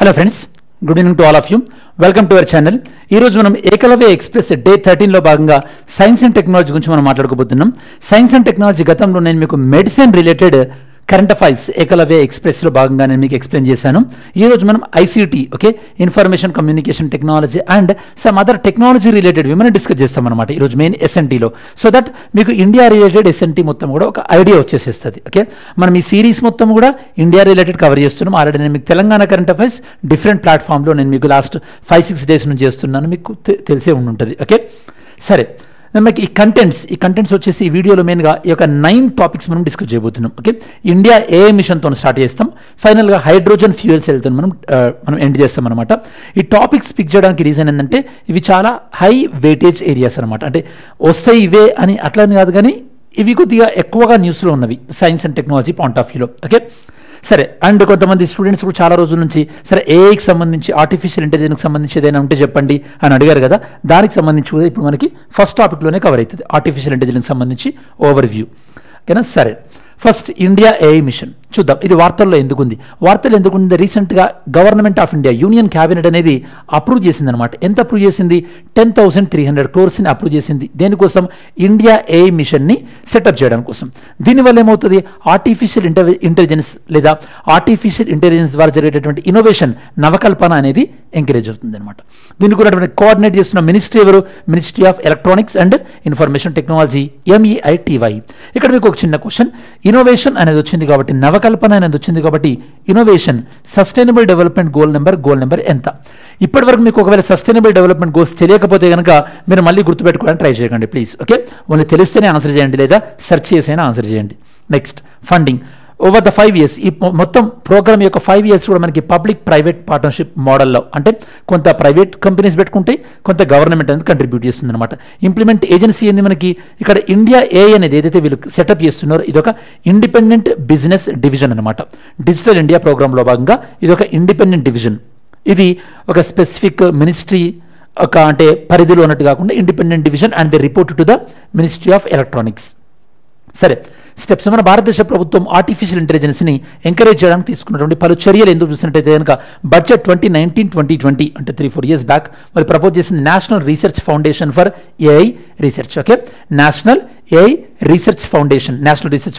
Hello friends, good evening to all of you. Welcome to our channel. ఈరోజు మనం Eklavya express day 13లో భాగంగా science and technology గురించి మనం మాట్లాడుకోబోతున్నాం. Science and technology గతంలో నేను మీకు medicine related current affairs Ekalavya ఎక్స్ప్రెస్లో భాగంగా నేను మీకు ఎక్స్ప్లెయిన్ చేశాను. ఈరోజు మనం ICT, okay, information communication technology and some other technology related మనం డిస్కస్ చేస్తాం అనమాట ఈరోజు మెయిన్ ఎస్ఎన్టీలో. సో దట్ మీకు ఇండియా రిలేటెడ్ ఎస్ఎన్టీ మొత్తం కూడా ఒక ఐడియా వచ్చేసేస్తుంది. ఓకే, మనం ఈ సిరీస్ మొత్తం కూడా ఇండియా రిలేటెడ్ కవర్ చేస్తున్నాం. ఆల్రెడీ నేను మీకు తెలంగాణ కరెంట్ అఫైర్స్ డిఫరెంట్ ప్లాట్ఫామ్లో నేను మీకు లాస్ట్ 5-6 డేస్ నుంచి చేస్తున్నాను, మీకు తెలిసే ఉంటుంది. ఓకే, సరే, మనకి ఈ కంటెంట్స్ వచ్చేసి ఈ వీడియోలో మెయిన్గా ఈ యొక్క 9 టాపిక్స్ మనం డిస్కస్ చేయబోతున్నాం. ఓకే, ఇండియా ఏఐ మిషన్తో స్టార్ట్ చేస్తాం, ఫైనల్గా హైడ్రోజన్ ఫ్యూయల్ సెల్తో మనం ఎండ్ చేస్తాం అనమాట. ఈ టాపిక్స్ పిక్ చేయడానికి రీజన్ ఏంటంటే ఇవి చాలా హై వెయిటేజ్ ఏరియాస్ అనమాట. అంటే వస్తాయి ఇవే అని అట్లని కాదు, కానీ ఇవి కొద్దిగా ఎక్కువగా న్యూస్లో ఉన్నవి science and technology point of వ్యూలో. ఓకే, సరే, అండ్ కొంతమంది స్టూడెంట్స్ కూడా చాలా రోజుల నుంచి సరే ఏఐకి సంబంధించి ఆర్టిఫిషియల్ ఇంటెలిజెన్స్కి సంబంధించి ఏదైనా ఉంటే చెప్పండి అని అడిగారు కదా. దానికి సంబంధించి కూడా ఇప్పుడు మనకి ఫస్ట్ టాపిక్లోనే కవర్ అవుతుంది, ఆర్టిఫిషియల్ ఇంటెలిజెన్స్ సంబంధించి ఓవర్ వ్యూ. ఓకేనా, సరే, ఫస్ట్ ఇండియా ఏఐ మిషన్ చూద్దాం. ఇది వార్తల్లో ఎందుకుంది, రీసెంట్గా government of India union cabinet అనేది అప్రూవ్ చేసింది అనమాట. ఎంత అప్రూవ్ చేసింది? 10,300 crores అప్రూవ్ చేసింది. దేనికోసం? ఇండియా ఏఐ మిషన్ని సెటప్ చేయడం కోసం. దీనివల్ల ఏమవుతుంది? ఆర్టిఫిషియల్ ఇంటెలిజెన్స్ లేదా ఆర్టిఫిషియల్ ఇంటెలిజెన్స్ ద్వారా జరిగేటటువంటి ఇన్నోవేషన్, నవకల్పన అనేది ఎంకరేజ్ అవుతుంది అనమాట. దీనికి కూడా కోఆర్డినేట్ చేస్తున్న మినిస్ట్రీ ఎవరు? Ministry of electronics and information technology, MEITY. ఇక్కడ మీకు ఒక చిన్న క్వశ్చన్, ఇన్నోవేషన్ అనేది వచ్చింది కాబట్టి, నవకల్పన అనేది వచ్చింది కాబట్టి, innovation sustainable development goal number ఎంత? ఇప్పటివరకు మీకు ఒకవేళ సస్టైనబుల్ డెవలప్మెంట్ గోల్స్ తెలియకపోతే కనుక మీరు మళ్ళీ గుర్తుపెట్టుకోవడానికి ట్రై చేయకండి ప్లీజ్. ఓకే, ఓన్లీ తెలిస్తేనే ఆన్సర్ చేయండి లేదా సెర్చ్ చేసైనా ఆన్సర్ చేయండి. Next, funding over the 5 years. ఈ మొత్తం ప్రోగ్రామ్ యొక్క 5 years కూడా మనకి పబ్లిక్ ప్రైవేట్ పార్ట్నర్షిప్ మోడల్లో, అంటే కొంత ప్రైవేట్ కంపెనీస్ పెట్టుకుంటే కొంత గవర్నమెంట్ అనేది కంట్రిబ్యూట్ చేస్తుంది అనమాట. ఇంప్లిమెంట్ ఏజెన్సీ ఏంది మనకి ఇక్కడ? ఇండియా ఏఐ అనేది ఏదైతే వీళ్ళు సెటప్ చేస్తున్నారో ఇది ఒక ఇండిపెండెంట్ బిజినెస్ డివిజన్ అనమాట. డిజిటల్ ఇండియా ప్రోగ్రాంలో భాగంగా ఇది ఒక ఇండిపెండెంట్ డివిజన్. ఇది ఒక స్పెసిఫిక్ మినిస్ట్రీ అంటే పరిధిలో ఉన్నట్టు కాకుండా independent division and the report to the ministry of electronics. సరే, స్టెప్స్. మన భారతదేశ ప్రభుత్వం ఆర్టిఫిషియల్ ఇంటెలిజెన్స్ని ఎంకరేజ్ చేయడానికి తీసుకున్నటువంటి పలు చర్యలు ఎందుకు చూసినట్టయితే కనుక బడ్జెట్ 2019-2020 అంటే 3-4 years బ్యాక్ మరి ప్రపోజ్ చేసింది national research foundation for AI research. Okay, national AI research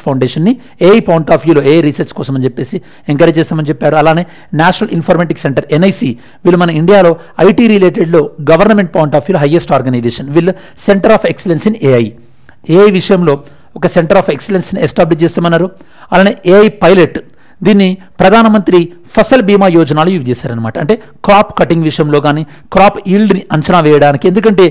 ఫౌండేషన్ని ఏఐ పాయింట్ ఆఫ్ వ్యూలో ఏఐ రీసెర్చ్ కోసం అని చెప్పేసి ఎంకరేజ్ చేస్తామని చెప్పారు. అలానే నేషనల్ ఇన్ఫర్మేటిక్స్ సెంటర్ NIC వీళ్ళు మన ఇండియాలో ఐటీ రిలేటెడ్లో గవర్నమెంట్ పాయింట్ ఆఫ్ వ్యూలో హైయెస్ట్ ఆర్గనైజేషన్. వీళ్ళు centre of excellence in AI విషయంలో ఒక సెంటర్ ఆఫ్ ఎక్సలెన్స్ని ఎస్టాబ్లిష్ చేస్తామన్నారు. అలానే ఏఐ పైలట్, దీన్ని ప్రధానమంత్రి ఫసల్ బీమా యోజనలు యూజ్ చేశారనమాట. అంటే క్రాప్ కటింగ్ విషయంలో కానీ క్రాప్ ఈల్డ్ని అంచనా వేయడానికి. ఎందుకంటే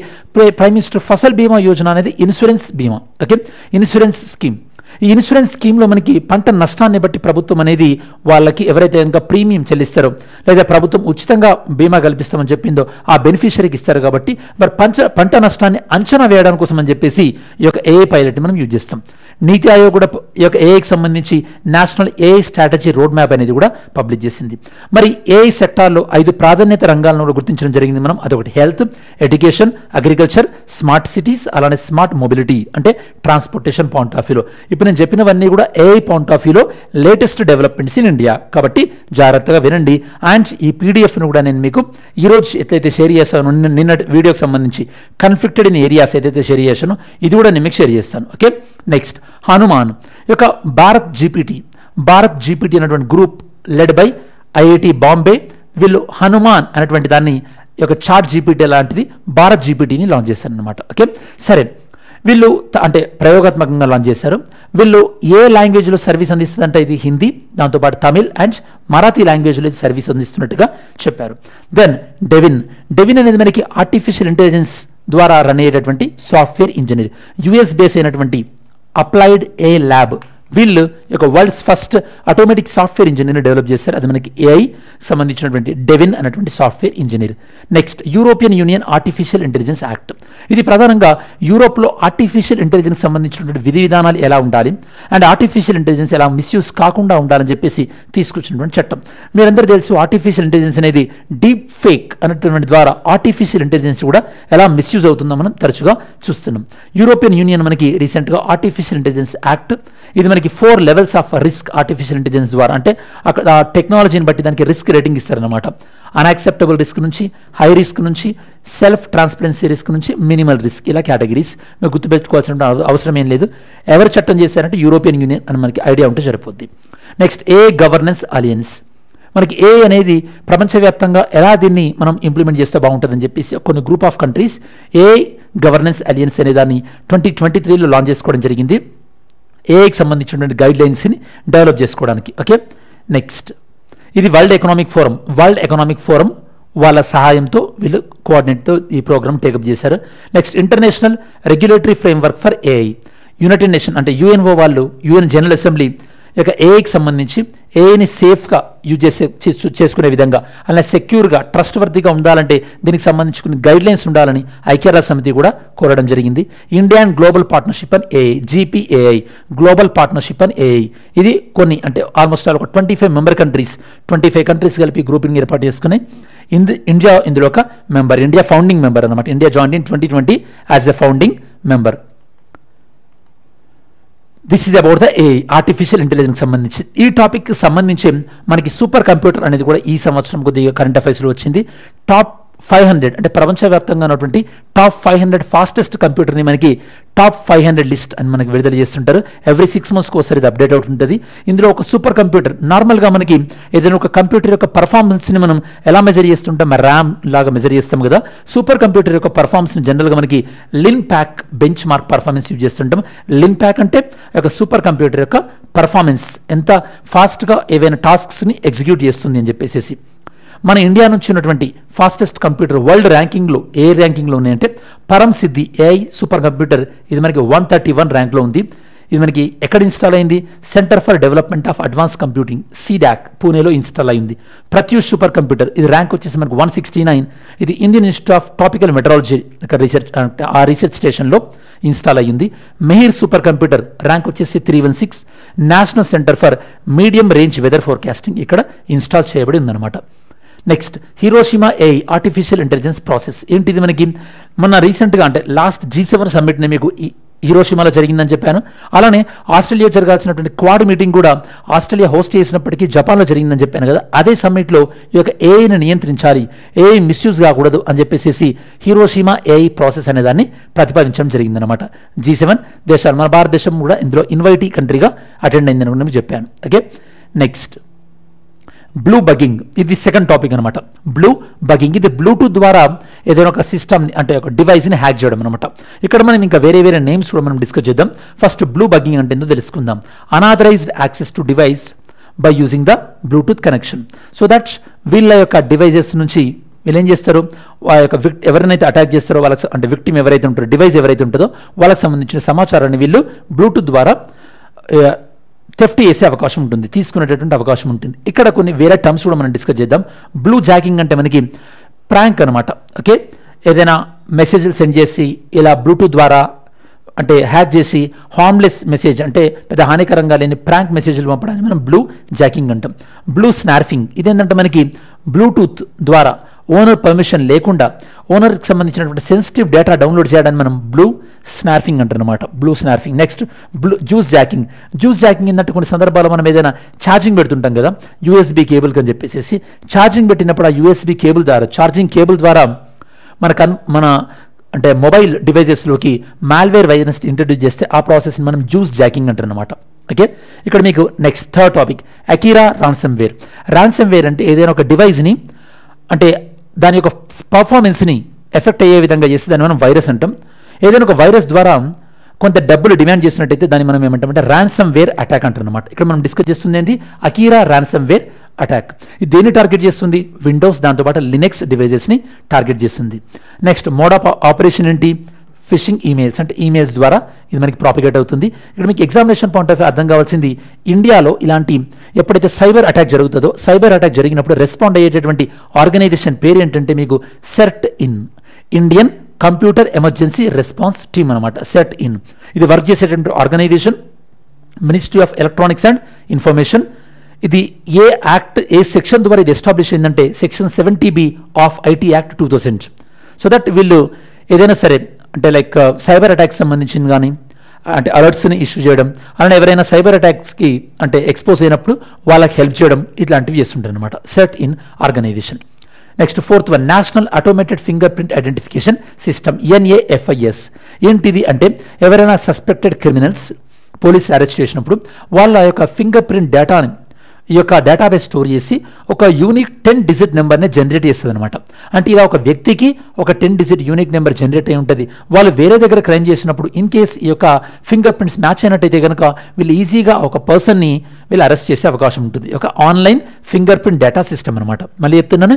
ప్రైమ్ మినిస్టర్ ఫసల్ బీమా యోజన అనేది ఇన్సూరెన్స్ బీమా. Okay, insurance scheme. ఈ ఇన్సూరెన్స్ స్కీమ్లో మనకి పంట నష్టాన్ని బట్టి ప్రభుత్వం అనేది వాళ్ళకి ఎవరైతే కనుక ప్రీమియం చెల్లిస్తారో లేదా ప్రభుత్వం ఉచితంగా బీమా కల్పిస్తామని చెప్పిందో ఆ బెనిఫిషరీకి ఇస్తారు. కాబట్టి మరి పంట నష్టాన్ని అంచనా వేయడం కోసం అని చెప్పేసి ఈ యొక్క ఏఐ పైలట్ని మనం యూజ్ చేస్తాం. నీతి ఆయోగ్ కూడా ఈ యొక్క ఏఐకి సంబంధించి national AI strategy road map అనేది కూడా పబ్లిష్ చేసింది. మరి ఏఐ సెక్టార్లో 5 ప్రాధాన్యత రంగాలను కూడా గుర్తించడం జరిగింది మనం. అదొకటి health, education, agriculture, smart cities, అలానే స్మార్ట్ మొబిలిటీ అంటే ట్రాన్స్పోర్టేషన్ పాయింట్ ఆఫ్ వ్యూలో. ఇప్పుడు నేను చెప్పినవన్నీ కూడా ఏఐ పాయింట్ ఆఫ్ వ్యూలో లేటెస్ట్ డెవలప్మెంట్స్ ఇన్ ఇండియా. కాబట్టి జాగ్రత్తగా వినండి. అండ్ ఈ పీడిఎఫ్ను కూడా నేను మీకు ఈరోజు ఎట్లయితే షేర్ చేస్తాను, నిన్న వీడియోకి సంబంధించి కన్ఫ్లిక్టెడ్ ఇన్ ఏరియాస్ ఏదైతే షేర్ చేశానో ఇది కూడా నేను మీకు షేర్ చేస్తాను. ఓకే, నెక్స్ట్, హనుమాన్ యొక్క భారత్ జీపీటీ అనేటువంటి group led by IIT Bombay. వీళ్ళు హనుమాన్ అనేటువంటి దాన్ని యొక్క చాట్ జీపీటీ లాంటిది భారత్ జీపీటీని లాంచ్ చేశారనమాట. ఓకే, సరే, వీళ్ళు అంటే ప్రయోగాత్మకంగా లాంచ్ చేశారు. వీళ్ళు ఏ లాంగ్వేజ్లో సర్వీస్ అందిస్తుందంటే ఇది హిందీ, దాంతోపాటు తమిళ్ అండ్ మరాఠీ లాంగ్వేజ్లో ఇది సర్వీస్ అందిస్తున్నట్టుగా చెప్పారు. దెన్ డెవిన్ అనేది మనకి ఆర్టిఫిషియల్ ఇంటెలిజెన్స్ ద్వారా రన్ అయ్యేటటువంటి సాఫ్ట్వేర్ ఇంజనీర్. US బేస్ అయినటువంటి అప్లైడ్ ఏ ల్యాబ్ వీళ్ళు యొక్క వరల్డ్స్ ఫస్ట్ ఆటోమేటిక్ సాఫ్ట్వేర్ ఇంజనీర్ని డెవలప్ చేశారు. అది మనకి ఏఐ సంబంధించినటువంటి డెవిన్ అనేటువంటి software engineer. Next, European Union artificial intelligence act. ఇది ప్రధానంగా యూరోప్లో ఆర్టిఫిషియల్ ఇంటెలిజెన్స్ సంబంధించినటువంటి విధి విధానాలు ఎలా ఉండాలి అండ్ ఆర్టిఫిషియల్ ఇంటెలిజెన్స్ ఎలా మిస్యూజ్ కాకుండా ఉండాలని చెప్పేసి తీసుకొచ్చినటువంటి చట్టం. మీరందరూ తెలుసు ఆర్టిఫిషియల్ ఇంటెలిజెన్స్ అనేది డీప్ ఫేక్ అనేటువంటి ద్వారా ఆర్టిఫిషియల్ ఇంటెలిజెన్స్ కూడా ఎలా మిస్యూజ్ అవుతుందో మనం తరచుగా చూస్తున్నాం. యూరోపియన్ యూనియన్ మనకి రీసెంట్గా ఆర్టిఫిషియల్ ఇంటెలిజెన్స్ యాక్ట్ ఇది మనకి 4 levels of risk artificial intelligence ద్వారా, అంటే అక్కడ ఆ టెక్నాలజీని బట్టి దానికి రిస్క్ రేటింగ్ ఇస్తారనమాట. అన్యాక్సెప్టబుల్ రిస్క్ నుంచి, హై రిస్క్ నుంచి, సెల్ఫ్ ట్రాన్స్పరెన్సీ రిస్క్ నుంచి, మినిమల్ రిస్క్, ఇలా కేటగిరీస్. మీరు గుర్తుపెట్టుకోవాల్సిన అవసరం ఏం లేదు. ఎవరు చట్టం చేశారంటే యూరోపియన్ యూనియన్ అని మనకి ఐడియా ఉంటే సరిపోద్ది. నెక్స్ట్ ఏ గవర్నెన్స్ అలయన్స్. మనకి ఏ అనేది ప్రపంచవ్యాప్తంగా ఎలా దీన్ని మనం ఇంప్లిమెంట్ చేస్తే బాగుంటుందని చెప్పేసి కొన్ని group of countries A governance alliance అనే దాన్ని 2023లో లాంచ్ చేసుకోవడం జరిగింది. ఏఐకి సంబంధించినటువంటి గైడ్ లైన్స్ని డెవలప్ చేసుకోవడానికి. ఓకే, నెక్స్ట్ ఇది వరల్డ్ ఎకనామిక్ ఫోరం వాళ్ళ సహాయంతో వీళ్ళు కోఆర్డినేట్తో ఈ ప్రోగ్రామ్ టేకప్ చేశారు. Next international regulatory framework for AI. United nation అంటే యుఎన్ఓ వాళ్ళు, యుఎన్ జనరల్ అసెంబ్లీ ఇక ఏఐకి సంబంధించి ఏఐని సేఫ్గా యూజ్ చేసుకునే విధంగా, అలా సెక్యూర్గా, ట్రస్ట్ వర్తీగా ఉండాలంటే దీనికి సంబంధించిన గైడ్ లైన్స్ ఉండాలని ఐక్యరాజ్య సమితి కూడా కోరడం జరిగింది. India and global partnership and AI, GPAI, global partnership and AI. ఇది కొన్ని అంటే ఆల్మోస్ట్ ఒక 25 మెంబర్ కంట్రీస్, 25 కంట్రీస్ కలిపి గ్రూపింగ్ ఏర్పాటు చేసుకుని ఇండియా ఇందులో ఒక మెంబర్, ఇండియా ఫౌండింగ్ మెంబర్ అనమాట. India join in 2020 as a founding member. This is about the AI, artificial intelligence సంబంధించి. ఈ టాపిక్కి సంబంధించి మనకి సూపర్ కంప్యూటర్ అనేది కూడా ఈ సంవత్సరం కొద్దిగా కరెంట్ అఫైర్స్లో వచ్చింది. టాప్ 500 అంటే ప్రపంచవ్యాప్తంగా ఉన్నటువంటి టాప్ 500 ఫాస్టెస్ట్ కంప్యూటర్ని మనకి టాప్ 500 లిస్ట్ అని మనకి విడుదల చేస్తుంటారు. ఎవ్రీ 6 మంత్స్కి ఒకసారి ఇది అప్డేట్ అవుతుంటుంది. ఇందులో ఒక సూపర్ కంప్యూటర్, నార్మల్గా మనకి ఏదైనా ఒక కంప్యూటర్ యొక్క పర్ఫార్మెన్స్ని మనం ఎలా మెజర్ చేస్తుంటాం, ర్యామ్ లాగా మెజర్ చేస్తాం కదా. సూపర్ కంప్యూటర్ యొక్క పర్ఫార్మెన్స్ని జనరల్గా మనకి లిన్ప్యాక్ బెంచ్ మార్క్ పర్ఫార్మెన్స్ యూజ్ చేస్తుంటాం. లిన్ప్యాక్ అంటే ఒక సూపర్ కంప్యూటర్ యొక్క పర్ఫార్మెన్స్ ఎంత ఫాస్ట్గా ఏవైనా టాస్క్స్ని ఎగ్జిక్యూట్ చేస్తుంది అని చెప్పేసి. మన ఇండియా నుంచి ఉన్నటువంటి ఫాస్టెస్ట్ కంప్యూటర్ వరల్డ్ ర్యాంకింగ్లో ఏ ర్యాంకింగ్లో ఉన్నాయంటే పరం సిద్ధి ఏఐ సూపర్ కంప్యూటర్. ఇది మనకి 131 ర్యాంక్లో ఉంది. ఇది మనకి ఎక్కడ ఇన్స్టాల్ అయింది? Centre for Development of Advance Computing, CDAC, పూణేలో ఇన్స్టాల్ అయింది. ప్రత్యూష్ సూపర్ కంప్యూటర్ ఇది ర్యాంక్ వచ్చేసి మనకి 169. ఇది Indian Institute of Tropical Meteorology Research, ఆ రీసెర్చ్ స్టేషన్లో ఇన్స్టాల్ అయ్యింది. మెహిర్ సూపర్ కంప్యూటర్ ర్యాంక్ వచ్చేసి 316. National Centre for Medium Range Weather Forecasting ఇక్కడ ఇన్స్టాల్ చేయబడి ఉందన్నమాట. Next Hiroshima AI artificial intelligence process. ఏంటిది? మనకి మొన్న రీసెంట్గా అంటే లాస్ట్ G7 సమ్మిట్ని మీకు హిరోషిమాలో జరిగిందని చెప్పాను. అలానే ఆస్ట్రేలియా జరగాల్సినటువంటి క్వాడ్ మీటింగ్ కూడా ఆస్ట్రేలియా హోస్ట్ చేసినప్పటికీ జపాన్లో జరిగిందని చెప్పాను కదా. అదే సమ్మిట్లో ఈ యొక్క ఏఐని నియంత్రించాలి, ఏఐ మిస్యూజ్ కాకూడదు అని చెప్పేసి హిరోషిమా ఏఐ ప్రాసెస్ అనే దాన్ని ప్రతిపాదించడం జరిగిందనమాట. G7 దేశాలు, మన భారతదేశం కూడా ఇందులో ఇన్వైటీ కంట్రీగా అటెండ్ అయిందని కూడా చెప్పాను. Okay, next blue bugging. ఇది సెకండ్ టాపిక్ అనమాట. బ్లూ బగ్గింగ్ ఇది బ్లూటూత్ ద్వారా ఏదైనా ఒక సిస్టమ్ అంటే ఒక డివైస్ని హ్యాక్ చేయడం అనమాట. ఇక్కడ మనం ఇంకా వేరే నేమ్స్ కూడా మనం డిస్కస్ చేద్దాం. ఫస్ట్ బ్లూ బగ్గింగ్ అంటే ఏంటో తెలుసుకుందాం. Unauthorised access to device by using the Bluetooth connection. So that వీళ్ళ యొక్క డివైజెస్ నుంచి వీళ్ళు ఏం చేస్తారు, వాళ్ళ యొక్క ఎవరినైతే అటాక్ చేస్తారో వాళ్ళకి, అంటే విక్టిమ్ ఎవరైతే ఉంటారో, డివైస్ ఎవరైతే ఉంటుందో వాళ్ళకి సంబంధించిన సమాచారాన్ని వీళ్ళు బ్లూటూత్ ద్వారా థెఫ్ట్ చేసే అవకాశం ఉంటుంది, తీసుకునేటటువంటి అవకాశం ఉంటుంది. ఇక్కడ కొన్ని వేరే టర్మ్స్ కూడా మనం డిస్కస్ చేద్దాం. బ్లూ జాకింగ్ అంటే మనకి ప్రాంక్ అనమాట. ఓకే, ఏదైనా మెసేజ్లు సెండ్ చేసి ఇలా బ్లూటూత్ ద్వారా అంటే హ్యాక్ చేసి హార్మ్లెస్ మెసేజ్ అంటే పెద్ద హానికరంగా లేని ప్రాంక్ మెసేజ్లు పంపడానికి మనం బ్లూ జాకింగ్ అంటాం. బ్లూ స్నార్ఫింగ్ ఇదేంటంటే మనకి బ్లూటూత్ ద్వారా ఓనర్ పర్మిషన్ లేకుండా ఓనర్కి సంబంధించినటువంటి సెన్సిటివ్ డేటా డౌన్లోడ్ చేయడానికి మనం బ్లూ స్నార్ఫింగ్ అంటారనమాట. Blue snarfing. Next juice jacking. Juice jacking ఏంటంటే కొన్ని సందర్భాల్లో మనం ఏదైనా ఛార్జింగ్ పెడుతుంటాం కదా USB కేబుల్కి అని చెప్పేసి. ఛార్జింగ్ పెట్టినప్పుడు ఆ USB కేబుల్ ద్వారా, ఛార్జింగ్ కేబుల్ ద్వారా మన అంటే మొబైల్ డివైజెస్లోకి మాల్వేర్ వైరస్ ఇంట్రడ్యూస్ చేస్తే ఆ ప్రాసెస్ని మనం జ్యూస్ జాకింగ్ అంటారనమాట. ఓకే, ఇక్కడ మీకు next third topic Akira ransomware. Ransomware అంటే ఏదైనా ఒక డివైస్ని అంటే దాని యొక్క పర్ఫార్మెన్స్ని ఎఫెక్ట్ అయ్యే విధంగా చేస్తే దాన్ని మనం వైరస్ అంటాం. ఏదైనా ఒక వైరస్ ద్వారా కొంత డబ్బులు డిమాండ్ చేసినట్టయితే దాన్ని మనం ఏమంటామంటే ర్యాన్సమ్వేర్ అటాక్ అంటారనమాట. ఇక్కడ మనం డిస్కస్ చేస్తుంది ఏంటి? Akira ransomware attack. ఇది దేన్ని టార్గెట్ చేస్తుంది? విండోస్, దాంతోపాటు లినక్స్ డివైజెస్ని టార్గెట్ చేస్తుంది. నెక్స్ట్ మోడ్ ఆఫ్ ఆపరేషన్ ఏంటి? ఫిషింగ్ ఈమెయిల్స్, అంటే ఈమెయిల్స్ ద్వారా ఇది మనకి ప్రాపిగేట్ అవుతుంది. ఇక్కడ మీకు ఎగ్జామినేషన్ పాయింట్ ఆఫ్ వ్యూ అర్థం కావాల్సింది, ఇండియాలో ఇలాంటి ఎప్పుడైతే సైబర్ అటాక్ జరుగుతుందో, సైబర్ అటాక్ జరిగినప్పుడు రెస్పాండ్ అయ్యేటటువంటి ఆర్గనైజేషన్ పేరు ఏంటంటే మీకు CERT-IN, Indian computer emergency response team అనమాట. CERT-IN ఇది వర్క్ చేసేటువంటి organisation, ministry of electronics and information. ఇది ఏ యాక్ట్, ఏ సెక్షన్ ద్వారా ఇది ఎస్టాబ్లిష్ అయిందంటే section 70B of IT act 2000. So that వీళ్ళు ఏదైనా సరే అంటే లైక్ సైబర్ అటాక్ సంబంధించింది కానీ అంటే అలర్ట్స్ని ఇష్యూ చేయడం, అలానే ఎవరైనా సైబర్ అటాక్స్కి అంటే ఎక్స్పోజ్ అయినప్పుడు వాళ్ళకి హెల్ప్ చేయడం, ఇట్లాంటివి చేస్తుంటారు అనమాట CERT In organisation. Next fourth one, national automated fingerprint identification system, NAFIS. ఏంటిది అంటే ఎవరైనా సస్పెక్టెడ్ క్రిమినల్స్ పోలీసులు అరెస్ట్ చేసినప్పుడు వాళ్ళ యొక్క ఫింగర్ ప్రింట్ డేటాని ఈ యొక్క డేటాబేస్ స్టోర్ చేసి ఒక యూనిక్ 10 డిజిట్ నెంబర్ని జనరేట్ చేస్తుంది అనమాట. అంటే ఇలా ఒక వ్యక్తికి ఒక 10 డిజిట్ యూనిక్ నెంబర్ జనరేట్ అయి ఉంటుంది. వాళ్ళు వేరే దగ్గర క్రైమ్ చేసినప్పుడు ఇన్ కేస్ ఈ యొక్క ఫింగర్ ప్రింట్స్ మ్యాచ్ అయినట్టయితే కనుక వీళ్ళు ఈజీగా ఒక పర్సన్ని వీళ్ళు అరెస్ట్ చేసే అవకాశం ఉంటుంది. ఒక online finger print data system అనమాట. మళ్ళీ చెప్తున్నాను,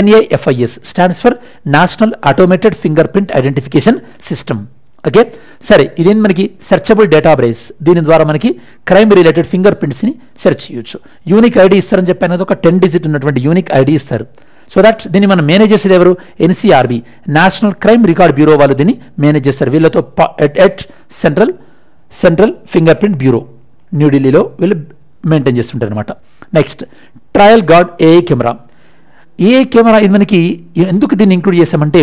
NAFIS stands for national automated fingerprint identification system. Okay, సరే, ఇదేంటి మనకి సెర్చబుల్ డేటాబేస్. దీని ద్వారా మనకి క్రైమ్ రిలేటెడ్ ఫింగర్ ప్రింట్స్ని సెర్చ్ చేయొచ్చు. యూనిక్ ఐడి ఇస్తారని చెప్పాను కదా, ఒక 10 డిజిట్ ఉన్నటువంటి యూనిక్ ఐడి ఇస్తారు. సో దట్ దీన్ని మనం మేనేజ్ చేసేది ఎవరు? NCRB, national crime record bureau వాళ్ళు దీన్ని మేనేజ్ చేస్తారు. వీళ్ళతో at central finger print bureau న్యూఢిల్లీలో వీళ్ళు మెయింటైన్ చేస్తుంటారు అనమాట. Next trail guard AI camera. AI camera ఇది మనకి ఎందుకు దీన్ని ఇంక్లూడ్ చేసామంటే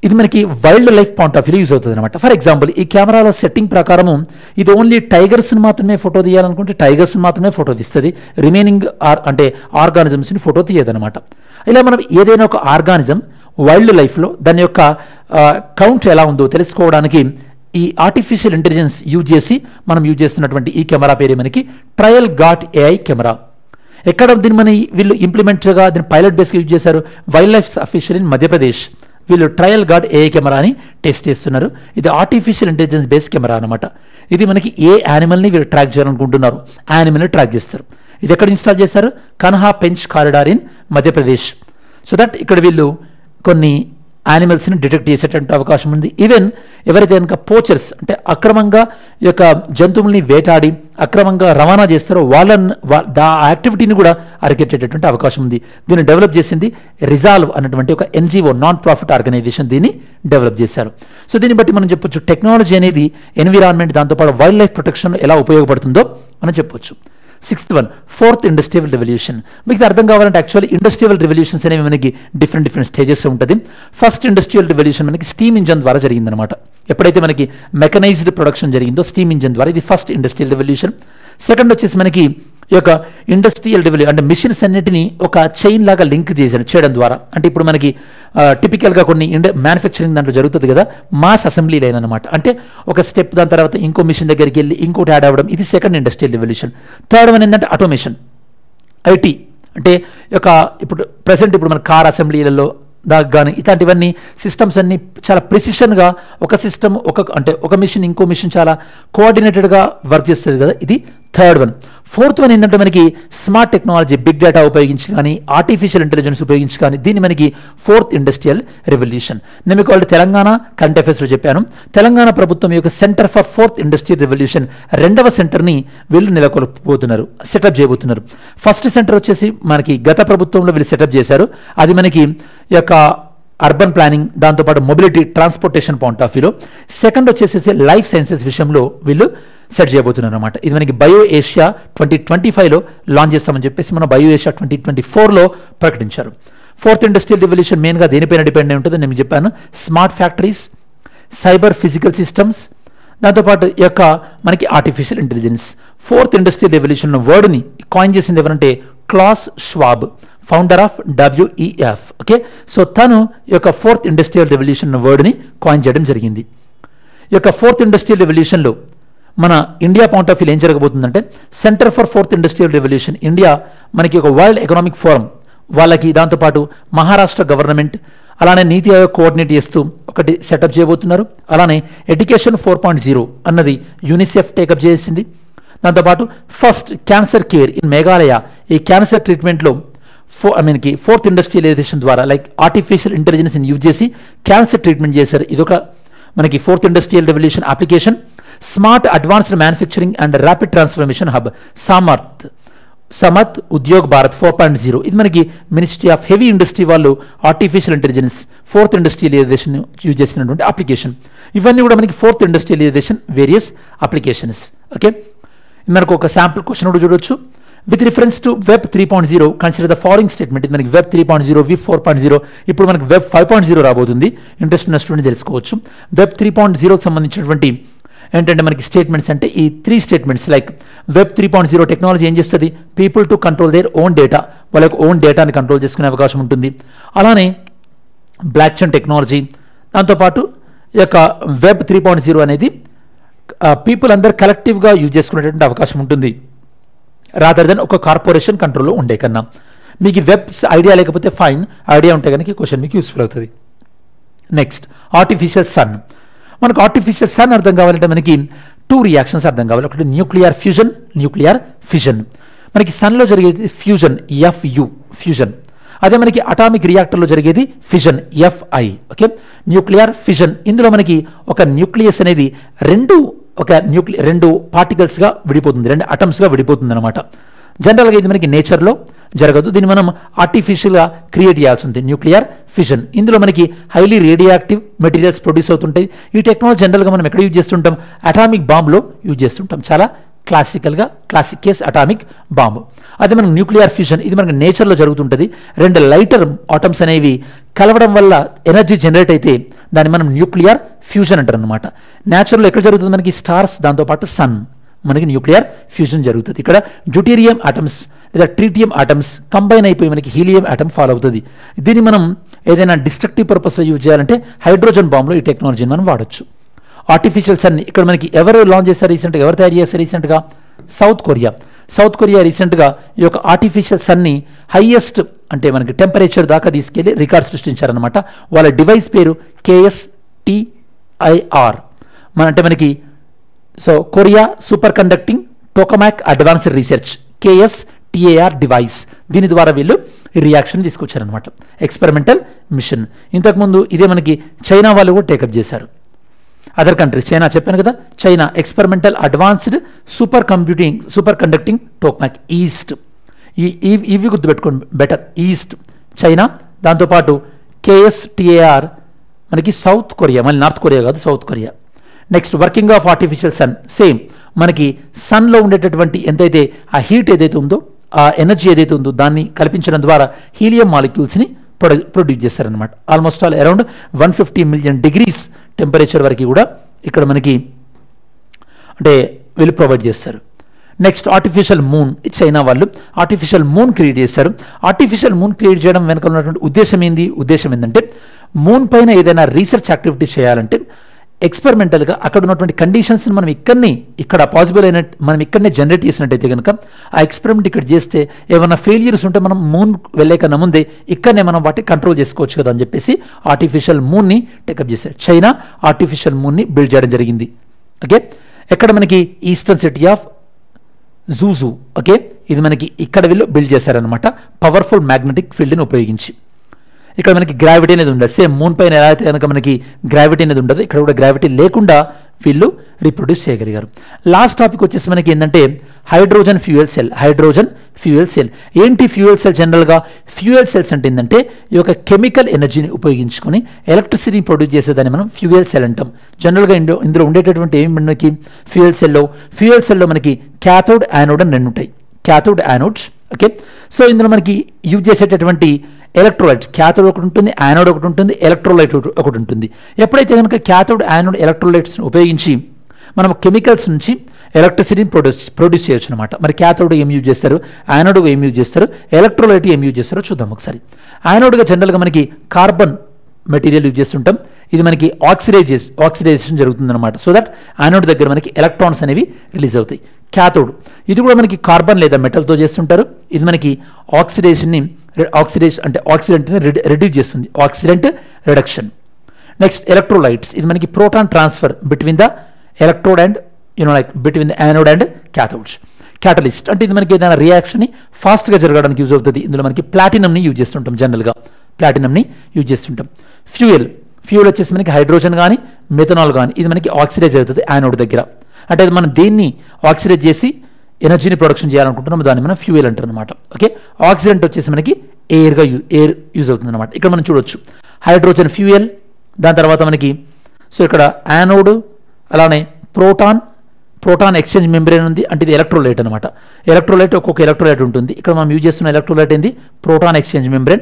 ఇది మనకి wildlife point of view use అవుతుంది అనమాట. ఫర్ ఎగ్జాంపుల్ ఈ కెమెరాలో సెట్టింగ్ ప్రకారము ఇది ఓన్లీ టైగర్స్ని మాత్రమే ఫోటో తీయాలనుకుంటే టైగర్స్ని మాత్రమే ఫోటో తీస్తుంది, రిమైనింగ్ అంటే ఆర్గానిజమ్స్ని ఫోటో తీయదనమాట. ఇలా మనం ఏదైనా ఒక ఆర్గానిజం వైల్డ్ లైఫ్లో దాని యొక్క కౌంట్ ఎలా ఉందో తెలుసుకోవడానికి ఈ ఆర్టిఫిషియల్ ఇంటెలిజెన్స్ యూజ్ చేసి మనం యూజ్ చేస్తున్నటువంటి ఈ కెమెరా పేరు మనకి ట్రయల్ గార్డ్ AI కెమెరా. ఎక్కడ దీన్ని మన వీళ్ళు ఇంప్లిమెంట్గా దీన్ని పైలట్ బేస్గా యూజ్ చేశారు? Wild life official in Madhya Pradesh వీళ్ళు ట్రయల్ గార్డ్ AI కెమెరాని టెస్ట్ చేస్తున్నారు. ఇది ఆర్టిఫిషియల్ ఇంటెలిజెన్స్ బేస్డ్ కెమెరా అనమాట. ఇది మనకి ఏ యానిమల్ని వీళ్ళు ట్రాక్ చేయాలనుకుంటున్నారు యానిమల్ని ట్రాక్ చేస్తారు. ఇది ఎక్కడ ఇన్స్టాల్ చేశారు? Kanha Pench corridor in Madhya Pradesh. So that ఇక్కడ వీళ్ళు కొన్ని యానిమల్స్ని డిటెక్ట్ చేసేటువంటి అవకాశం ఉంది. ఈవెన్ ఎవరైతే కనుక పోచర్స్ అంటే అక్రమంగా ఈ యొక్క జంతువుల్ని వేటాడి అక్రమంగా రవాణా చేస్తారో ఆ యాక్టివిటీని కూడా అరికెట్టేటటువంటి అవకాశం ఉంది. దీన్ని డెవలప్ చేసింది రిజాల్వ్ అన్నటువంటి ఒక NGO, నాన్ ప్రాఫిట్ ఆర్గనైజేషన్ దీన్ని డెవలప్ చేశారు. సో దీన్ని బట్టి మనం చెప్పొచ్చు టెక్నాలజీ అనేది ఎన్విరాన్మెంట్ దాంతోపాటు వైల్డ్ లైఫ్ ప్రొటెక్షన్ ఎలా ఉపయోగపడుతుందో మనం చెప్పొచ్చు. Sixth one, fourth industrial revolution. మీకు అర్థం కావాలంటే యాక్చువల్లీ ఇండస్ట్రియల్ రెవల్యూషన్స్ అనేవి మనకి డిఫరెంట్ స్టేజెస్ ఉంటుంది. ఫస్ట్ ఇండస్ట్రియల్ రెవల్యూషన్ మనకి స్టీమ్ ఇంజన్ ద్వారా జరిగిందనమాట. ఎప్పుడైతే మనకి మెకనైజ్డ్ ప్రొడక్షన్ జరిగిందో స్టీమ్ ఇంజన్ ద్వారా, ఇది ఫస్ట్ ఇండస్ట్రియల్ రెవల్యూషన్. సెకండ్ వచ్చేసి మనకి ఈ యొక్క ఇండస్ట్రియల్ రెవల్యూషన్ అంటే మిషన్స్ అన్నిటిని ఒక చైన్ లాగా లింక్ చేయడం ద్వారా, అంటే ఇప్పుడు మనకి టిపికల్గా కొన్ని మ్యానుఫ్యాక్చరింగ్ దాంట్లో జరుగుతుంది కదా, మాస్ అసెంబ్లీ లైన్ అనమాట. అంటే ఒక స్టెప్ దాని తర్వాత ఇంకో మిషన్ దగ్గరికి వెళ్ళి ఇంకోటి యాడ్ అవ్వడం, ఇది second industrial revolution. Third one ఏంటంటే ఆటోమేషన్, IT. అంటే ఇప్పుడు ప్రెసెంట్ ఇప్పుడు మన కార్ అసెంబ్లీలలో దాకా కానీ ఇట్లాంటివన్నీ సిస్టమ్స్ అన్నీ చాలా ప్రిసిషన్గా ఒక సిస్టమ్ ఒక మిషన్ ఇంకో మిషన్ చాలా కోఆర్డినేటెడ్గా వర్క్ చేస్తుంది కదా, ఇది థర్డ్ వన్. ఫోర్త్ వన్ ఏంటంటే మనకి స్మార్ట్ టెక్నాలజీ, బిగ్ డేటా ఉపయోగించి కానీ ఆర్టిఫిషియల్ ఇంటెలిజెన్స్ ఉపయోగించి కానీ దీన్ని మనకి ఫోర్త్ ఇండస్ట్రియల్ రెవల్యూషన్. నేను మీకు వాళ్ళు తెలంగాణ కరెంట్ అఫైర్స్లో చెప్పాను. తెలంగాణ ప్రభుత్వం యొక్క centre for fourth industrial revolution రెండవ సెంటర్ని వీళ్ళు నెలకొల్పబోతున్నారు, సెటప్ చేయబోతున్నారు. ఫస్ట్ సెంటర్ వచ్చేసి మనకి గత ప్రభుత్వంలో వీళ్ళు సెటప్ చేశారు. అది మనకి ఈ యొక్క అర్బన్ ప్లానింగ్ దాంతోపాటు మొబిలిటీ ట్రాన్స్పోర్టేషన్ పాయింట్ ఆఫ్ వ్యూలో. సెకండ్ వచ్చేసి లైఫ్ సైన్సెస్ విషయంలో వీళ్ళు సెట్ చేయబోతున్నారు అనమాట. ఇది మనకి బయో ఏషియా 2025లో లాంచ్ చేస్తామని చెప్పేసి మన బయో ఏషియా 2024లో ప్రకటించారు. ఫోర్త్ ఇండస్ట్రియల్ రెవల్యూషన్ మెయిన్గా దేనిపైన డిపెండ్ అయి ఉంటుందో నేను చెప్పాను. Smart factories, cyber physical systems, దాంతోపాటు ఈ యొక్క మనకి artificial intelligence. Fourth industrial revolution వర్డ్ని కాయిన్ చేసింది ఎవరంటే Klaus Schwab, founder of WEF. Okay, so తను ఈ యొక్క ఫోర్త్ ఇండస్ట్రియల్ రెవల్యూషన్ వర్డ్ని కాయిన్ చేయడం జరిగింది. ఈ యొక్క ఫోర్త్ ఇండస్ట్రియల్ రెవల్యూషన్లో మన ఇండియా పాయింట్ ఆఫ్ వ్యూ ఏం జరగబోతుందంటే centre for fourth industrial revolution India మనకి ఒక వరల్డ్ ఎకనామిక్ ఫోరం వాళ్ళకి, దాంతోపాటు మహారాష్ట్ర గవర్నమెంట్ అలానే నీతి ఆయోగ్ కోఆర్డినేట్ చేస్తూ ఒకటి సెటప్ చేయబోతున్నారు. అలానే ఎడ్యుకేషన్ 4.0 అన్నది యూనిసెఫ్ టేకప్ చేసింది. దాంతోపాటు first cancer care in Meghalaya, ఈ క్యాన్సర్ ట్రీట్మెంట్లో ఫోర్త్ ఇండస్ట్రియలైజేషన్ ద్వారా లైక్ ఆర్టిఫిషియల్ ఇంటెలిజెన్స్ యూజ్ చేసి క్యాన్సర్ ట్రీట్మెంట్ చేశారు. ఇదొక మనకి fourth industrial revolution application. Smart advanced manufacturing and rapid transformation hub Samarth Udyog Bharat 4.0. ఇది మనకి మినిస్ట్రీ ఆఫ్ హెవీ ఇండస్ట్రీ వాళ్ళు artificial intelligence fourth industrialization use చేసినటువంటి అప్లికేషన్. ఇవన్నీ కూడా మనకి fourth industrialization various applications. Okay, మనకు ఒక శాంపుల్ క్వశ్చన్ కూడా చూడొచ్చు. With reference to web 3.0 consider the following statement. ఇది మనకి వెబ్ 3.0, వెబ్ 4.0, ఇప్పుడు మనకి వెబ్ 5.0 రాబోతుంది. ఇంట్రెస్ట్ ఉన్న స్టూడెంట్ తెలుసుకోవచ్చు. వెబ్ 3.0కి సంబంధించినటువంటి ఏంటంటే మనకి స్టేట్మెంట్స్ అంటే ఈ 3 స్టేట్మెంట్స్ లైక్ వెబ్ 3.0 టెక్నాలజీ ఏం చేస్తుంది, people to control their own data, వాళ్ళ యొక్క ఓన్ డేటాని కంట్రోల్ చేసుకునే అవకాశం ఉంటుంది. అలానే బ్లాక్ చైన్ టెక్నాలజీ, దాంతోపాటు ఈ యొక్క వెబ్ 3.0 అనేది పీపుల్ అందరు కలెక్టివ్గా యూజ్ చేసుకునేటువంటి అవకాశం ఉంటుంది రాదర్ దెన్ ఒక కార్పొరేషన్ కంట్రోల్లో ఉండే కన్నా. మీకు వెబ్స్ ఐడియా లేకపోతే ఫైన్, ఐడియా ఉంటే కనుక ఈ క్వశ్చన్ మీకు యూస్ఫుల్ అవుతుంది. Next artificial sun. మనకు ఆర్టిఫిషియల్ సన్ అర్థం కావాలంటే మనకి 2 రియాక్షన్స్ అర్థం కావాలి. ఒకటి న్యూక్లియర్ ఫ్యూజన్, న్యూక్లియర్ ఫిజన్. మనకి సన్లో జరిగేది ఫ్యూజన్, FU ఫ్యూజన్. అదే మనకి అటామిక్ రియాక్టర్లో జరిగేది fission, FI. Okay, nuclear fission. ఇందులో మనకి ఒక న్యూక్లియస్ అనేది రెండు పార్టికల్స్గా విడిపోతుంది, 2 అటమ్స్గా విడిపోతుంది అనమాట. జనరల్గా ఇది మనకి నేచర్లో జరగదు, దీన్ని మనం ఆర్టిఫిషియల్గా క్రియేట్ చేయాల్సి ఉంది. న్యూక్లియర్ ఫిజన్, ఇందులో మనకి highly radio active materials produce అవుతుంటాయి. ఈ టెక్నాలజీ జనరల్గా మనం ఎక్కడ యూజ్ చేస్తుంటాం, అటామిక్ బాంబ్లో యూజ్ చేస్తుంటాం. చాలా క్లాసిక్ కేస్ అటామిక్ బాంబు. అదే మనకు న్యూక్లియర్ ఫ్యూజన్, ఇది మనకు నేచర్లో జరుగుతుంటుంది. 2 లైటర్ ఆటమ్స్ అనేవి కలవడం వల్ల ఎనర్జీ జనరేట్ అయితే దాన్ని మనం న్యూక్లియర్ ఫ్యూజన్ అంటారు అనమాట. నేచర్లో ఎక్కడ జరుగుతుంది, మనకి స్టార్స్, దాంతోపాటు సన్, మనకి న్యూక్లియర్ ఫ్యూజన్ జరుగుతుంది. ఇక్కడ డ్యూటీరియం ఆటమ్స్ లేదా ట్రీటియం ఆటమ్స్ కంబైన్ అయిపోయి మనకి హీలియం ఆటమ్ ఫాలో అవుతుంది. దీన్ని మనం ఏదైనా డిస్ట్రక్టివ్ పర్పస్లో యూజ్ చేయాలంటే హైడ్రోజన్ బాంబ్లో ఈ టెక్నాలజీని మనం వాడచ్చు. ఆర్టిఫిషియల్ సన్ ఇక్కడ మనకి ఎవరు లాంచ్ చేశారు రీసెంట్గా, ఎవరు తయారు చేశారు రీసెంట్గా, సౌత్ కొరియా రీసెంట్గా ఈ యొక్క ఆర్టిఫిషియల్ సన్ని హైయెస్ట్ అంటే మనకి టెంపరేచర్ దాకా తీసుకెళ్లి రికార్డ్ సృష్టించారనమాట. వాళ్ళ డివైస్ పేరు KSTIR. అంటే మనకి Korea super conducting tokamak advanced research, KSTIR device. దీని ద్వారా వీళ్ళు ఈ రియాక్షన్ తీసుకొచ్చారనమాట, ఎక్స్పెరిమెంటల్ మిషన్. ఇంతకుముందు ఇదే మనకి చైనా వాళ్ళు కూడా టేకప్ చేశారు. అదర్ కంట్రీస్, చైనా చెప్పాను కదా, China experimental advanced super conducting tokamak east. ఇవి గుర్తుపెట్టుకోండి బెటర్, ఈస్ట్ చైనా, దాంతోపాటు KSTIR మనకి సౌత్ కొరియా, మళ్ళీ నార్త్ కొరియా కాదు, south Korea. Next working of artificial sun, same మనకి సన్లో ఉండేటటువంటి ఎంతైతే ఆ హీట్ ఏదైతే ఉందో, ఆ ఎనర్జీ ఏదైతే ఉందో దాన్ని కల్పించడం ద్వారా హీలియం మాలిక్యూల్స్ని ప్రొడ్యూస్ చేస్తారనమాట. Almost all around 150 million degrees temperature వరకు కూడా ఇక్కడ మనకి అంటే వీళ్ళు ప్రొవైడ్ చేస్తారు. నెక్స్ట్ ఆర్టిఫిషియల్ మూన్, చైనా వాళ్ళు ఆర్టిఫిషియల్ మూన్ క్రియేట్ చేశారు. ఆర్టిఫిషియల్ మూన్ క్రియేట్ చేయడం వెనక ఉన్నటువంటి ఉద్దేశం ఏంటంటే మూన్ పైన ఏదైనా రీసెర్చ్ యాక్టివిటీ చేయాలంటే ఎక్స్పెరిమెంటల్గా అక్కడ ఉన్నటువంటి కండిషన్స్ని మనం ఇక్కడ పాసిబుల్ మనం ఇక్కడనే జనరేట్ చేసినట్టయితే కనుక ఆ ఎక్స్పెరిమెంట్ ఇక్కడ చేస్తే ఏమైనా ఫెయిల్యూర్స్ ఉంటే మనం మూన్ వెళ్ళే కన్నా ముందే ఇక్కడనే మనం వాటిని కంట్రోల్ చేసుకోవచ్చు కదా అని చెప్పేసి ఆర్టిఫిషియల్ మూన్ని టేకప్ చేశారు. చైనా ఆర్టిఫిషియల్ మూన్ని బిల్డ్ చేయడం జరిగింది. ఓకే, ఎక్కడ మనకి ఈస్టర్న్ సిటీ ఆఫ్ జూజు. ఓకే, ఇది మనకి ఇక్కడ వీళ్ళు బిల్డ్ చేశారనమాట, పవర్ఫుల్ మ్యాగ్నెటిక్ ఫీల్డ్ని ఉపయోగించి. ఇక్కడ మనకి గ్రావిటీ అనేది ఉండదు, సేమ్ మూన్ పైన ఎలా అయితే కనుక మనకి గ్రావిటీ అనేది ఉండదు, ఇక్కడ కూడా గ్రావిటీ లేకుండా వీళ్ళు రీప్రొడ్యూస్ చేయగలిగారు. లాస్ట్ టాపిక్ వచ్చేసి మనకి ఏంటంటే హైడ్రోజన్ ఫ్యూయల్ సెల్. ఏంటి ఫ్యూయల్ సెల్? జనరల్గా ఫ్యూయల్ సెల్స్ అంటే ఏంటంటే ఈ యొక్క కెమికల్ ఎనర్జీని ఉపయోగించుకొని ఎలక్ట్రిసిటీని ప్రొడ్యూస్ చేసేదాన్ని మనం ఫ్యూయల్ సెల్ అంటాం. జనరల్గా ఇందులో ఉండేటటువంటి ఏమి మనకి ఫ్యూయల్ సెల్లో మనకి క్యాథోడ్, యానోడ్ అని 2 ఉంటాయి, క్యాథోడ్, యానోడ్స్. ఓకే, సో ఇందులో మనకి యూజ్ చేసేటటువంటి ఎలక్ట్రోలైట్స్, క్యాథోడ్ ఒకటి ఉంటుంది, యానోడ్ ఒకటి ఉంటుంది, ఎలక్ట్రోలైట్ ఒకటి ఉంటుంది. ఎప్పుడైతే కనుక క్యాథోడ్, యానోడ్, ఎలక్ట్రోలైట్స్ని ఉపయోగించి మనం కెమికల్స్ నుంచి ఎలక్ట్రిసిటీని ప్రొడ్యూస్ చేయొచ్చు అనమాట. మరి క్యాథోడ్ ఏం యూజ్ చేస్తారు, యానోడ్ ఏం యూజ్ చేస్తారు, ఎలక్ట్రోలైట్ ఏం యూజ్ చేస్తారో చూద్దాం ఒకసారి. యానోడ్గా జనరల్గా మనకి కార్బన్ మెటీరియల్ యూజ్ చేస్తుంటాం, ఇది మనకి ఆక్సిడైజేషన్ జరుగుతుందన్నమాట. సో దట్ యానోడ్ దగ్గర మనకి ఎలక్ట్రాన్స్ అనేవి రిలీజ్ అవుతాయి. క్యాథోడ్ ఇది కూడా మనకి కార్బన్ లేదా మెటల్తో చేస్తుంటారు, ఇది మనకి ఆక్సిడెంట్ని రిడ్యూస్ చేస్తుంది, ఆక్సిడెంట్ రిడక్షన్. నెక్స్ట్ ఎలక్ట్రోలైట్స్, ఇది మనకి proton transfer between the electrode and between the anode and cathodes. Catalyst అంటే ఇది మనకి ఏదైనా రియాక్షన్ని ఫాస్ట్గా జరగడానికి యూజ్ అవుతుంది. ఇందులో మనకి ప్లాటినంని యూజ్ చేస్తుంటాం, జనరల్గా ప్లాటినంని యూజ్ చేస్తుంటాం. ఫ్యూయల్ వచ్చేసి మనకి హైడ్రోజన్ కానీ మెథనాల్ కానీ ఇది మనకి ఆక్సిడైజ్ అవుతుంది యానోడ్ దగ్గర. అంటే మనం దేన్ని ఆక్సిడైజ్ చేసి ఎనర్జీని ప్రొడక్షన్ చేయాలనుకుంటున్నాం దాన్ని మనం ఫ్యూయల్ అంటారు అనమాట. ఓకే, ఆక్సిడెంట్ వచ్చేసి మనకి ఎయిర్ యూజ్ అవుతుంది అనమాట. ఇక్కడ మనం చూడొచ్చు హైడ్రోజన్ ఫ్యూయల్, దాని తర్వాత మనకి ఇక్కడ యానోడ్, అలానే ప్రోటాన్ ఎక్స్చేంజ్ మెంబ్రేన్ ఉంది, అంటే ఇది ఎలక్ట్రోలైట్ అనమాట. ఒక్కొక్క ఎలక్ట్రోలైట్ ఉంటుంది. ఇక్కడ మనం యూజ్ చేస్తున్న ఎలక్ట్రోలైట్ ఏంది, proton exchange membrane.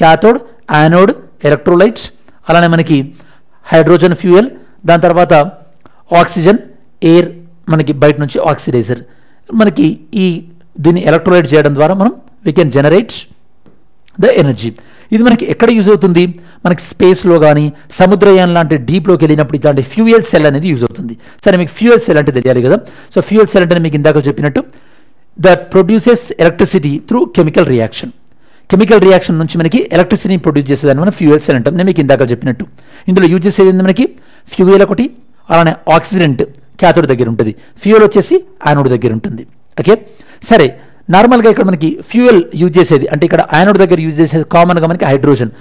Cathode, anode, electrolytes, అలానే మనకి హైడ్రోజన్ ఫ్యూయల్, దాని తర్వాత ఆక్సిజన్, ఎయిర్, మనకి బయట నుంచి ఆక్సిడైజర్. మనకి దీన్ని ఎలక్ట్రోలైట్ చేయడం ద్వారా మనం we can generate the energy. ఇది మనకి ఎక్కడ యూజ్ అవుతుంది? మనకి స్పేస్లో కానీ సముద్రయాన్ లాంటి డీప్లోకి వెళ్ళినప్పుడు ఇట్లాంటి ఫ్యూయల్ సెల్ అనేది యూజ్ అవుతుంది. సరే, మీకు ఫ్యూయల్ సెల్ అంటే తెలియాలి కదా. సో ఫ్యూయల్ సెల్ అంటే మీకు ఇందాక చెప్పినట్టు that produces electricity through chemical reaction. Chemical reaction నుంచి మనకి ఎలక్ట్రిసిటీని ప్రొడ్యూస్ చేసేదాన్ని మనం ఫ్యూయల్ సెల్ అంటాం. నేను మీకు ఇందాక చెప్పినట్టు ఇందులో యూజ్ చేసేది మనకి ఫ్యూయల్ ఒకటి, అలానే ఆక్సిడెంట్ క్యాథోడ్ దగ్గర ఉంటుంది, ఫ్యూయల్ వచ్చేసి యానోడ్ దగ్గర ఉంటుంది. ఓకే, సరే. నార్మల్గా ఇక్కడ మనకి ఫ్యూయల్ యూజ్ చేసేది అంటే ఇక్కడ యానోడ్ దగ్గర యూజ్ చేసేది కామన్గా మనకి హైడ్రోజన్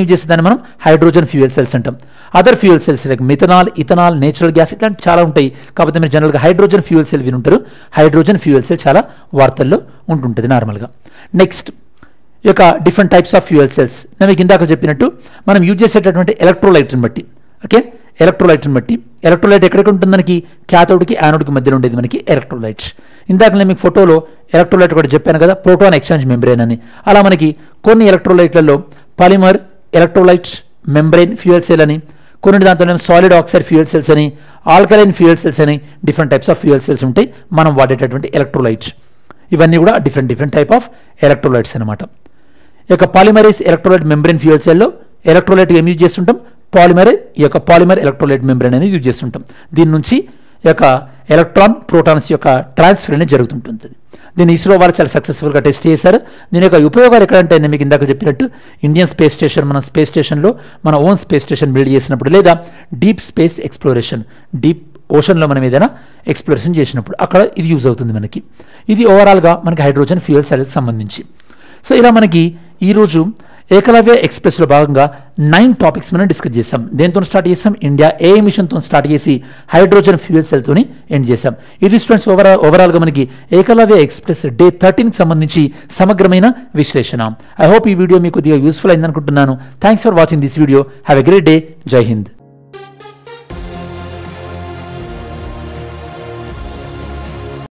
యూజ్ చేసేదాన్ని మనం హైడ్రోజన్ ఫ్యూయల్ సెల్స్ అంటాం. Other fuel cells like methanol, ethanol, natural gas ఇట్లాంటి చాలా ఉంటాయి. కాకపోతే మీరు జనరల్గా హైడ్రోజన్ ఫ్యూయల్ సెల్ వినుంటారు. హైడ్రోజన్ ఫ్యూయల్ సెల్ చాలా వార్తల్లో ఉంటుంటుంది నార్మల్గా. నెక్స్ట్, ఈ యొక్క different types of fuel cells నేను మీకు ఇందాక చెప్పినట్టు మనం యూజ్ చేసేటటువంటి ఎలక్ట్రోలైట్ని బట్టి. ఓకే, ఎలక్ట్రోలైట్ని బట్టి ఎలక్ట్రోలైట్ ఎక్కడికి ఉంటుంది? మనకి క్యాథోడ్కి యానోడ్కి మధ్యలో ఉండేది మనకి ఎలక్ట్రోలైట్స్. ఇందాక నేను మీకు ఫోటోలో ఎలక్ట్రోలైట్ కూడా చెప్పాను కదా, ప్రోటాన్ ఎక్స్చేంజ్ మెంబ్రెయిన్ అని. అలా మనకి కొన్ని ఎలక్ట్రోలైట్లలో polymer electrolytes membrane fuel cell అని, కొన్ని దాంట్లో సాలిడ్ ఆక్సైడ్ ఫ్యూయల్ సెల్స్ అని, ఆల్కలైన్ ఫ్యూయల్ సెల్స్ అని different types of fuel cells ఉంటాయి మనం వాడేటటువంటి ఎలక్ట్రోలైట్స్. ఇవన్నీ కూడా డిఫరెంట్ టైప్ ఆఫ్ ఎలక్ట్రోలైట్స్ అనమాట. ఈ యొక్క పాలిమరైజ్ ఎలక్ట్రోలైట్ మెంబ్రెయిన్ ఫ్యూయల్ సెల్లో ఎలక్ట్రోలైట్ ఏం యూజ్ చేస్తుంటాం? పాలిమర్ ఎలక్ట్రోలైట్ మెంబ్రెయిన్ అనేది యూజ్ చేస్తుంటాం. దీని నుంచి ఈ యొక్క ఎలక్ట్రాన్ ప్రోటాన్స్ యొక్క ట్రాన్స్ఫర్ అనేది జరుగుతుంటుంది. దీన్ని ఇస్రో వాళ్ళు చాలా సక్సెస్ఫుల్గా టెస్ట్ చేశారు. దీని యొక్క ఉపయోగాలు ఎక్కడంటే నేను మీకు ఇందాక చెప్పినట్టు ఇండియన్ స్పేస్ స్టేషన్, మన స్పేస్ స్టేషన్లో మన ఓన్ స్పేస్ స్టేషన్ బిల్డ్ చేసినప్పుడు, లేదా డీప్ స్పేస్ ఎక్స్ప్లోరేషన్, డీప్ ఓషన్లో మనం ఏదైనా ఎక్స్ప్లోరేషన్ చేసినప్పుడు అక్కడ ఇది యూజ్ అవుతుంది మనకి. ఇది ఓవరాల్గా మనకి హైడ్రోజన్ ఫ్యూయల్ సెల్కి సంబంధించి. సో ఇలా మనకి ఈరోజు ఏకలవ్య ఎక్స్ప్రెస్లో భాగంగా 9 టాపిక్స్ మనం డిస్కస్ చేసాం. దేంతో స్టార్ట్ చేసాం? ఇండియా ఏ మిషన్తో స్టార్ట్ చేసి హైడ్రోజన్ ఫ్యూయల్ సెల్తోని ఎండ్ చేసాం. ఇది స్టూడెంట్స్ ఓవరాల్గా మనకి ఏకలవ్య ఎక్స్ప్రెస్ డే 13కి సంబంధించి సమగ్రమైన విశ్లేషణ. ఐ హోప్ ఈ వీడియో మీకు కొద్దిగా యూస్ఫుల్ అయింది అనుకుంటున్నాను. Thanks for watching this video. Have a great day. జై హింద్.